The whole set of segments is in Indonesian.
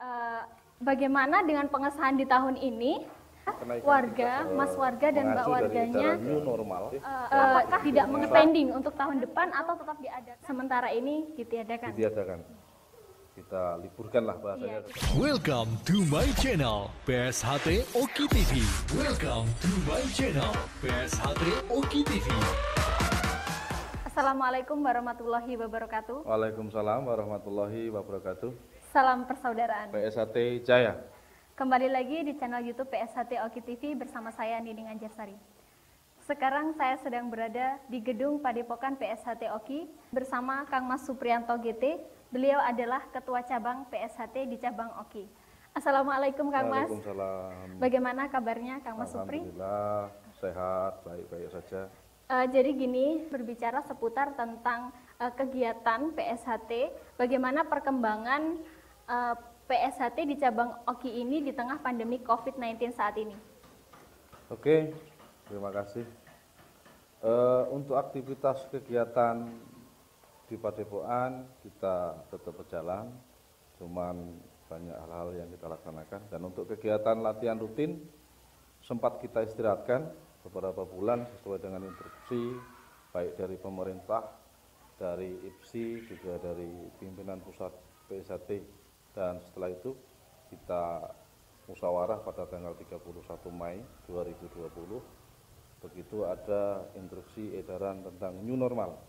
Eh, Bagaimana dengan pengesahan di tahun ini? Kenaikan Warga, tingkat, Mas warga dan Mbak mengacu dari warganya edaran new normal, apakah tidak mengepending untuk tahun depan atau tetap diadakan? Sementara ini ditiadakan. ditiadakan. Kita liburkanlah bahasanya. Welcome to my channel PSHT Oki TV. Welcome to my channel PSHT Oki TV. Assalamualaikum warahmatullahi wabarakatuh. Waalaikumsalam warahmatullahi wabarakatuh. Salam persaudaraan. PSHT Jaya. Kembali lagi di channel YouTube PSHT Oki TV bersama saya Nining Anjarsari. Sekarang saya sedang berada di gedung Padepokan PSHT Oki bersama Kang Mas Supriyanto GT. Beliau adalah Ketua Cabang PSHT di Cabang Oki. Assalamualaikum Kang Mas. Waalaikumsalam. Bagaimana kabarnya Kang Mas Supri? Alhamdulillah sehat, baik-baik saja. Jadi gini, berbicara seputar tentang kegiatan PSHT, bagaimana perkembangan PSHT di Cabang Oki ini di tengah pandemi COVID-19 saat ini? Oke, terima kasih. Untuk aktivitas kegiatan di Padepokan kita tetap berjalan, cuman banyak hal-hal yang kita laksanakan. Dan untuk kegiatan latihan rutin sempat kita istirahatkan beberapa bulan sesuai dengan instruksi baik dari pemerintah, dari IPSI, juga dari pimpinan pusat PSHT. Dan setelah itu kita musyawarah pada tanggal 31 Mei 2020. Begitu ada instruksi edaran tentang new normal.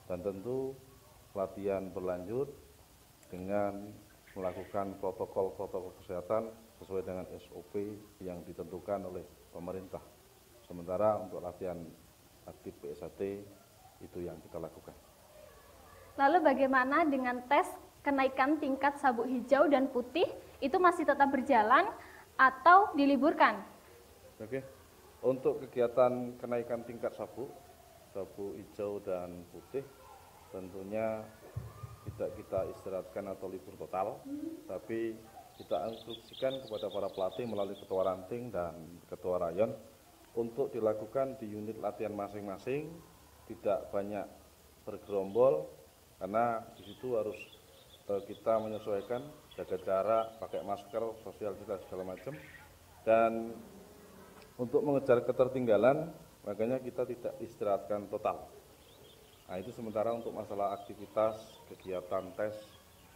Dan tentu latihan berlanjut dengan melakukan protokol-protokol kesehatan sesuai dengan SOP yang ditentukan oleh pemerintah. Sementara untuk latihan aktif PSHT itu yang kita lakukan. Lalu bagaimana dengan tes kenaikan tingkat sabuk hijau dan putih, itu masih tetap berjalan atau diliburkan? Oke. Untuk kegiatan kenaikan tingkat sabuk hijau dan putih, tentunya tidak kita istirahatkan atau libur total, tapi kita instruksikan kepada para pelatih melalui ketua ranting dan ketua rayon untuk dilakukan di unit latihan masing-masing, tidak banyak bergerombol, karena di situ harus kita menyesuaikan, jaga jarak, pakai masker, sosial distance segala macam. Dan untuk mengejar ketertinggalan, makanya kita tidak istirahatkan total. Nah, itu sementara untuk masalah aktivitas kegiatan tes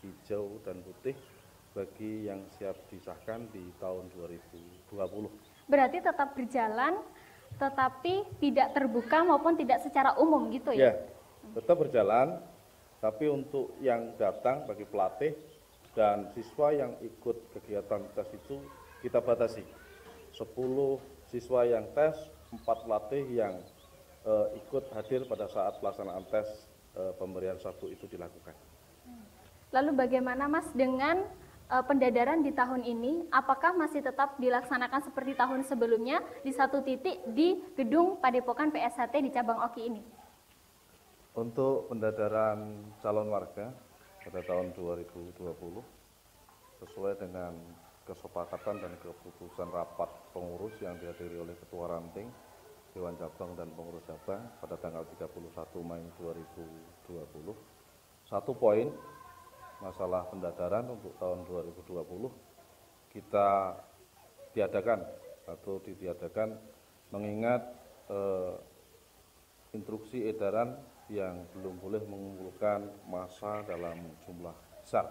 hijau dan putih bagi yang siap disahkan di tahun 2020. Berarti tetap berjalan, tetapi tidak terbuka maupun tidak secara umum gitu ya? Ya, tetap berjalan, tapi untuk yang datang bagi pelatih dan siswa yang ikut kegiatan tes itu kita batasi. 10 siswa yang tes, 4 pelatih yang ikut hadir pada saat pelaksanaan tes pemberian sabuk itu dilakukan. Lalu bagaimana Mas dengan pendadaran di tahun ini? Apakah masih tetap dilaksanakan seperti tahun sebelumnya di satu titik di gedung Padepokan PSHT di Cabang Oki ini? Untuk pendadaran calon warga pada tahun 2020 sesuai dengan kesepakatan dan keputusan rapat pengurus yang dihadiri oleh Ketua Ranting, Dewan Cabang dan Pengurus Cabang pada tanggal 31 Mei 2020. Satu poin masalah pendadaran untuk tahun 2020 kita tiadakan atau ditiadakan mengingat instruksi edaran yang belum boleh mengumpulkan massa dalam jumlah besar.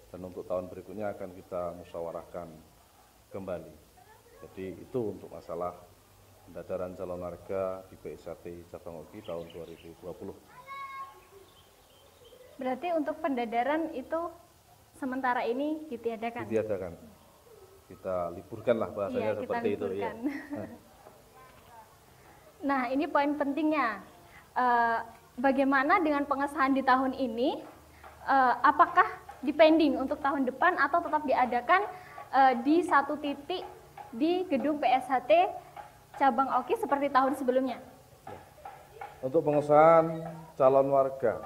Dan untuk tahun berikutnya akan kita musyawarahkan kembali. Jadi itu untuk masalah pendadaran calon warga di PSHT Cabang Oki tahun 2020. Berarti untuk pendadaran itu sementara ini ditiadakan? Ditiadakan. Kita liburkanlah bahasanya seperti itu ya. Nah, ini poin pentingnya. Bagaimana dengan pengesahan di tahun ini? Apakah dipending untuk tahun depan atau tetap diadakan di satu titik di gedung PSHT Cabang Oki seperti tahun sebelumnya? Untuk pengesahan calon warga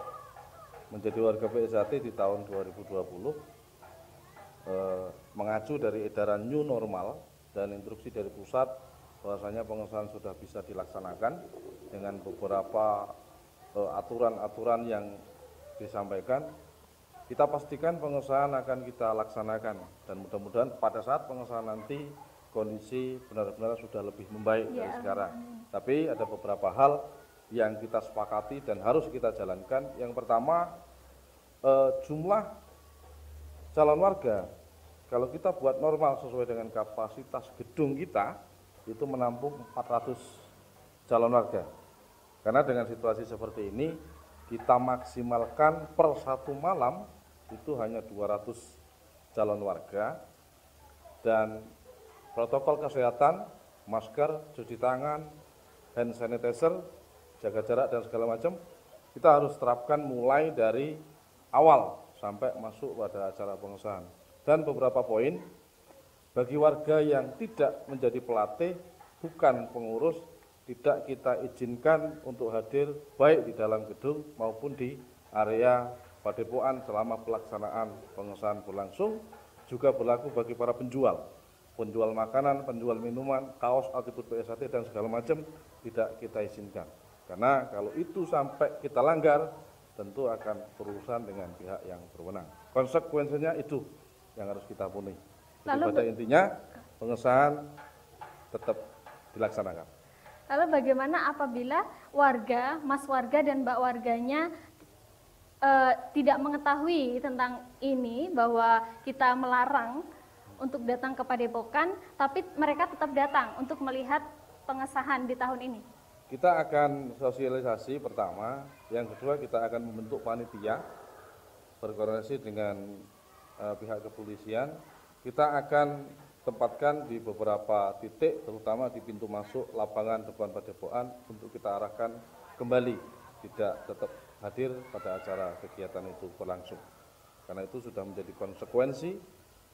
menjadi warga PSHT di tahun 2020 mengacu dari edaran new normal dan instruksi dari pusat, bahwasanya pengesahan sudah bisa dilaksanakan dengan beberapa aturan-aturan yang disampaikan. kita pastikan pengesahan akan kita laksanakan, dan mudah-mudahan pada saat pengesahan nanti kondisi benar-benar sudah lebih membaik dari sekarang. Tapi ada beberapa hal yang kita sepakati dan harus kita jalankan. Yang pertama, jumlah calon warga, kalau kita buat normal sesuai dengan kapasitas gedung kita, itu menampung 400 calon warga. Karena dengan situasi seperti ini, kita maksimalkan per satu malam itu hanya 200 calon warga, dan protokol kesehatan, masker, cuci tangan, hand sanitizer, jaga jarak dan segala macam, kita harus terapkan mulai dari awal sampai masuk pada acara pengesahan. Dan beberapa poin, bagi warga yang tidak menjadi pelatih, bukan pengurus, tidak kita izinkan untuk hadir baik di dalam gedung maupun di area Padepokan selama pelaksanaan pengesahan berlangsung. Juga berlaku bagi para penjual makanan, penjual minuman, kaos, atribut PSHT dan segala macam tidak kita izinkan. Karena kalau itu sampai kita langgar, tentu akan berurusan dengan pihak yang berwenang. Konsekuensinya itu yang harus kita penuhi. Jadi pada intinya pengesahan tetap dilaksanakan. Lalu bagaimana apabila warga, mas warga dan mbak warganya tidak mengetahui tentang ini, bahwa kita melarang untuk datang ke Padepokan, tapi mereka tetap datang untuk melihat pengesahan di tahun ini? Kita akan sosialisasi pertama, yang kedua kita akan membentuk panitia berkoordinasi dengan pihak kepolisian. Kita akan tempatkan di beberapa titik, terutama di pintu masuk lapangan depan Padepokan untuk kita arahkan kembali, tidak tetap hadir pada acara kegiatan itu berlangsung. Karena itu sudah menjadi konsekuensi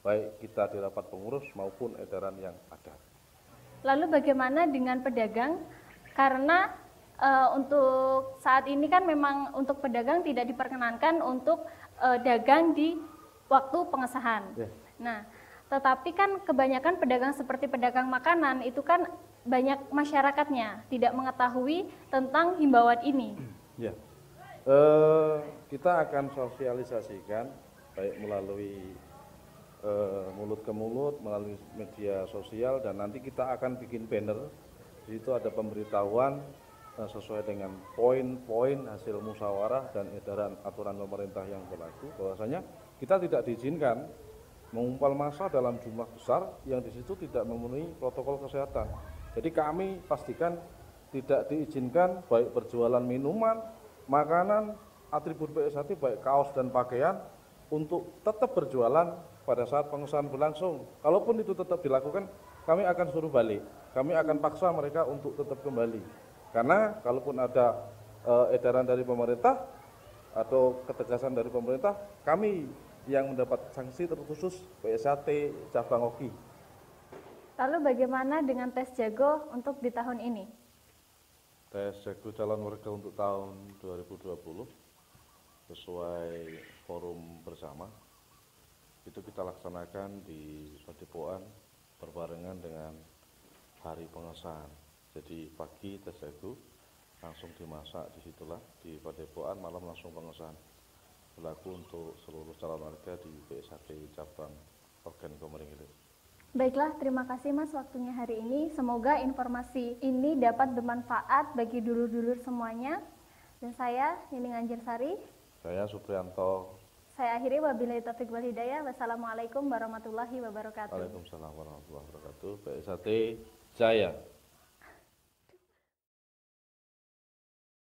baik kita di rapat pengurus maupun edaran yang ada. Lalu bagaimana dengan pedagang? Karena untuk saat ini kan memang untuk pedagang tidak diperkenankan untuk dagang di waktu pengesahan. Nah, tetapi kan kebanyakan pedagang seperti pedagang makanan itu kan banyak masyarakatnya tidak mengetahui tentang himbauan ini. Ya, kita akan sosialisasikan baik melalui mulut ke mulut, melalui media sosial, dan nanti kita akan bikin banner. Di situ ada pemberitahuan sesuai dengan poin-poin hasil musyawarah dan edaran aturan pemerintah yang berlaku, bahwasanya kita tidak diizinkan mengumpal massa dalam jumlah besar yang di situ tidak memenuhi protokol kesehatan. Jadi kami pastikan tidak diizinkan baik berjualan minuman, makanan, atribut PSHT baik kaos dan pakaian untuk tetap berjualan pada saat pengesahan berlangsung. Kalaupun itu tetap dilakukan, kami akan suruh balik. Kami akan paksa mereka untuk tetap kembali. Karena kalaupun ada edaran dari pemerintah atau ketegasan dari pemerintah, kami yang mendapat sanksi terkhusus PSHT cabang Oki. Lalu bagaimana dengan tes jago untuk di tahun ini? Tes jago calon warga untuk tahun 2020 sesuai forum bersama itu kita laksanakan di Padepokan berbarengan dengan hari pengesahan. Jadi pagi tes jago langsung dimasak disitulah di Padepokan, malam langsung pengesahan. Berlaku untuk seluruh calon warga di PSHT cabang Organ Komering Ilir. Baiklah, terima kasih Mas waktunya hari ini. Semoga informasi ini dapat bermanfaat bagi dulur-dulur semuanya. Dan saya, Nining Anjarsari. Saya Suprianto. Saya akhiri, wabillahi taufiq wal hidayah. Wassalamualaikum warahmatullahi wabarakatuh. Waalaikumsalam warahmatullahi wabarakatuh. PSHT Jaya.